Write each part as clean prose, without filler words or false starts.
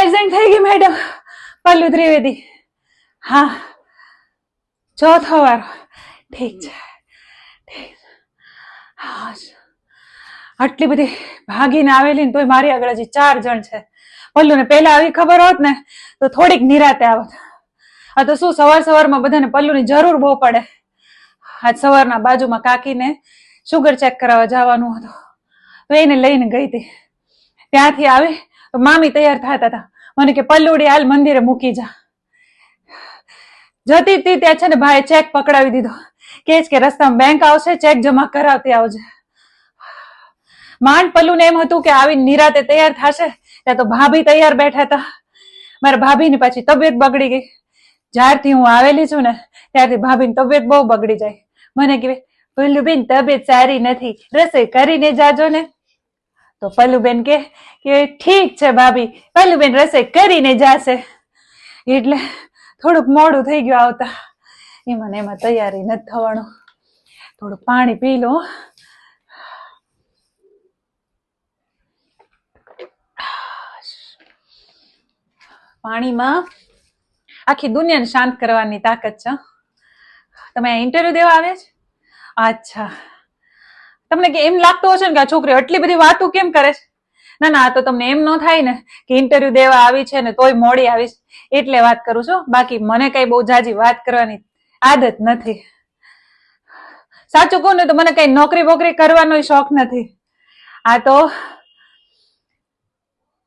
Present થઈ ગઈ madam. પલ્લુ ત્રિવેદી. હા, ચોથો વાર. ઠીક છે. હા, આટલી બધી ભાગીને આવેલી ને તોય મારી આગળ હજી 4 જણ છે. પલ્લુને પહેલા આવી ખબર હોત ને તો થોડીક નિરાતે આવત. આ તો શું સવારમાં બધાને પલ્લુની જરૂર બહુ પડે. આજ સવારના બાજુમાં કાકીને શુગર ચેક કરાવવા જવાનું હતું તો એને લઈને ગઈ હતી. ત્યાંથી આવી તો મામી તૈયાર થતા હતા. મને કે પલ્લુડી હાલ મંદિરે મૂકી જા. જતી હતી ત્યાં છે ને ભાઈ ચેક પકડાવી દીધો. કે રસ્તામાં બેંક આવશે, ચેક જમા કરાવતી આવજે. માંડ પલ્લુને એમ હતું કે આવી નિરાતે તૈયાર થશે. ત્યાં તો ભાભી તૈયાર બેઠા હતા. મારા ભાભીની પાછી તબિયત બગડી ગઈ. જ્યારથી હું આવેલી છું ને ત્યારથી ભાભીની તબિયત બહુ બગડી જાય. મને કે પલ્લુબેન તબિયત સારી નથી, રસોઈ કરીને જાજો ને. તો પલ્લુબેન કે ઠીક છે ભાભી, પલ્લુબેન રસોઈ કરીને જાશે. એટલે થોડુંક મોડું થઈ ગયું આવતા. એમાં તૈયારી નથી થવાનું. થોડું પાણી પી લો. પાણીમાં આખી દુનિયાને શાંત કરવાની તાકાત છે. તમે ઇન્ટરવ્યુ દેવા આવે છે? અચ્છા, તમને કે એમ લાગતું હશે ને કે આ છોકરી આટલી બધી વાતો કેમ કરે છે? ના ના, આ તો તમને એમ ન થાય ને કે ઇન્ટરવ્યુ દેવા આવી છે ને તોય મોડી આવીશ એટલે વાત કરું છું. બાકી મને કઈ બહુ જાજી વાત કરવાની આદત નથી. સાચું કહું ને તો મને કઈ નોકરી બોકરી કરવાનો શોખ નથી. આ તો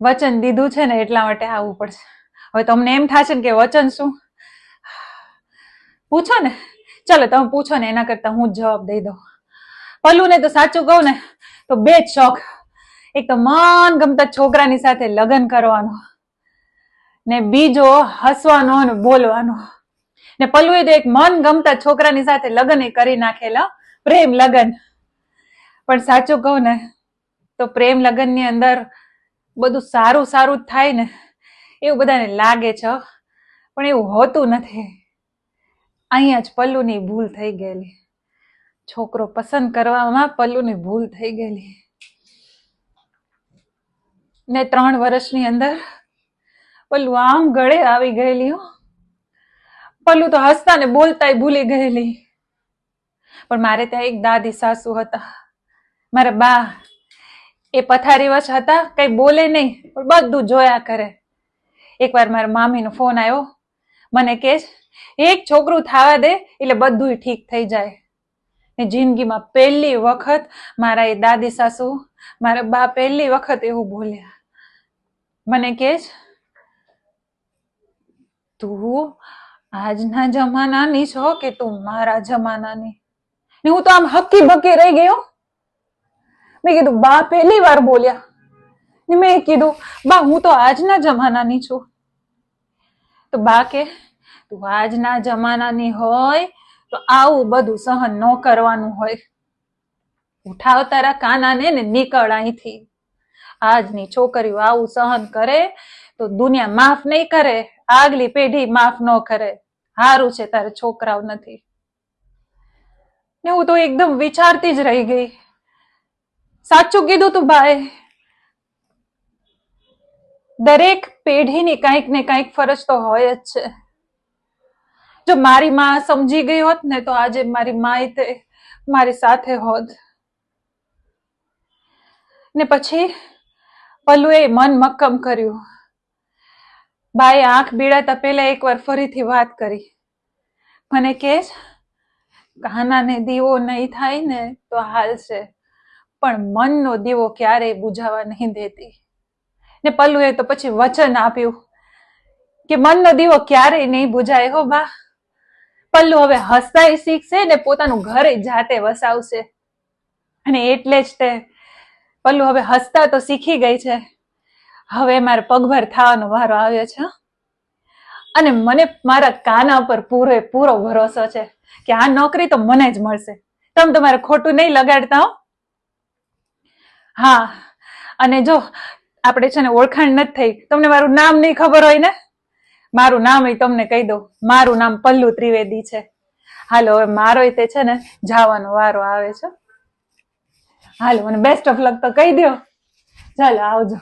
વચન દીધું છે ને એટલા માટે આવવું પડશે. હવે તમને એમ થશે ને કે વચન શું? પૂછો ને, ચાલો તમે પૂછો ને એના કરતા હું જ જવાબ દઈ દઉં. પલ્લુને તો સાચું કહું ને તો 2 જ શોખ. એક તો મન ગમતા છોકરાની સાથે લગ્ન કરવાનો ને બીજો હસવાનો અને બોલવાનો. ને પલ્લુએ તો એક મન ગમતા છોકરાની સાથે લગ્ન કરી નાખેલા, પ્રેમ લગ્ન. પણ સાચું કહું ને તો પ્રેમ લગ્ન ની અંદર બધું સારું સારું જ થાય ને એવું બધાને લાગે છે, પણ એવું હોતું નથી. અહીંયા જ પલ્લુની ભૂલ થઈ ગયેલી. છોકરો પસંદ કરવામાં પલ્લુની ભૂલ થઈ ગયેલી. ને 3 વર્ષની અંદર પલ્લુ આમ ગળે આવી ગયેલી. પલ્લુ તો હસતા ને બોલતાય ભૂલી ગયેલી. પણ મારે ત્યાં એક દાદી સાસુ હતા, મારા બા. એ પથારી વચ હતા, કઈ બોલે નહીં પણ બધું જોયા કરે. એકવાર મારા મામીનો ફોન આવ્યો. મને કે એક છોકરું થવા દે એટલે બધું ઠીક થઈ જાય. ને જિંદગીમાં પહેલી વખત મારા એ દાદી સાસુ, મારા બા પહેલી વખત એવું બોલ્યા. મને કે તું આજના જમાનાની છો કે તું મારા જમાનાની? ને હું તો આમ હક્કી બક્કી રહી ગયો. મેં કીધું બા પહેલી વાર બોલ્યા. ને મેં કીધું બા હું તો આજના જમાનાની છું. તો બા કે તું આજના જમાનાની હોય તો આવું બધું સહન ન કરવાનું હોય. ઉઠાવ તારા કાનાને ને નીકળ અહીંથી. આજની છોકરીઓ આવું સહન કરે તો દુનિયા માફ નહીં કરે, આગલી પેઢી માફ ન કરે. હારું છે તારે છોકરાઓ નથી. ને હું તો એકદમ વિચારતી જ રહી ગઈ. સાચું કીધું તું ભાઈ. દરેક પેઢીની કંઈક ને કંઈક ફરજ તો હોય જ છે. જો મારી માં સમજી ગઈ હોત ને તો આજે મારી માએ મારી સાથે હોત. ને પછી પલ્લુએ મન મક્કમ કર્યું. બાએ આંખ બીડાતા પહેલા એકવાર ફરીથી વાત કરી. મને કે કાનાને દીવો નહીં થાય ને તો હાલશે, પણ મનનો દીવો ક્યારેય બુઝાવા નહીં દેતી. ને પલ્લુએ તો પછી વચન આપ્યું કે મનનો દીવો ક્યારેય નહીં બુઝાય હો બા. પલ્લુ હવે હસતાય શીખશે ને પોતાનું ઘર જાતે વસાવશે. અને એટલે જ તે પલ્લુ હવે હસતા તો શીખી ગઈ છે. હવે મારે પગભર થવાનો વારો આવ્યો છે. અને મને મારા કાના પર પૂરો ભરોસો છે કે આ નોકરી તો મને જ મળશે. તમે તમારે ખોટું નહીં લગાડતા હો. હા, અને જો આપણે છે ને ઓળખાણ નથી થઈ, તમને મારું નામ નહીં ખબર હોય ને, મારું નામ એ તમને કહી દઉં. મારું નામ પલ્લુ ત્રિવેદી છે. હાલો હવે મારો તે છે ને જવાનો વારો આવે છે. હાલો મને બેસ્ટ ઓફ લક તો કહી દો. ચાલો આવજો.